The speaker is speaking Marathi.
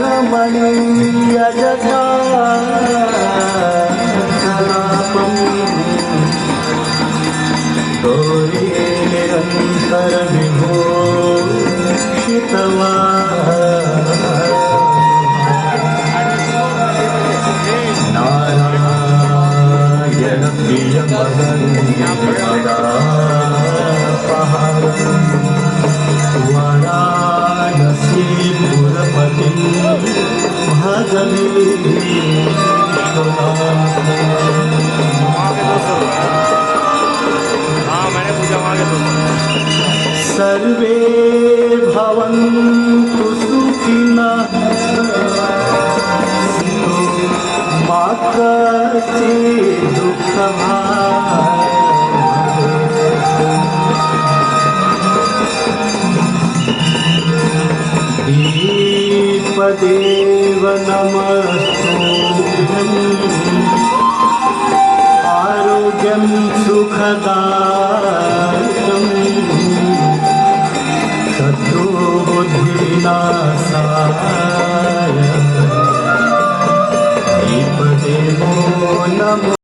गंगातरंगरमणीय जटाकलापं गौरी निरंतर विभूषितवा नारायण प्रिय वाराणसीपुरपति भजने सर्वे भवन्तु सुखिनः मा कश्चित् दुःखभाग् देव नमस्तुभ्यं आरोग्यं सुखदायकं शत्रुबुद्धिनाशाय देवो नमः।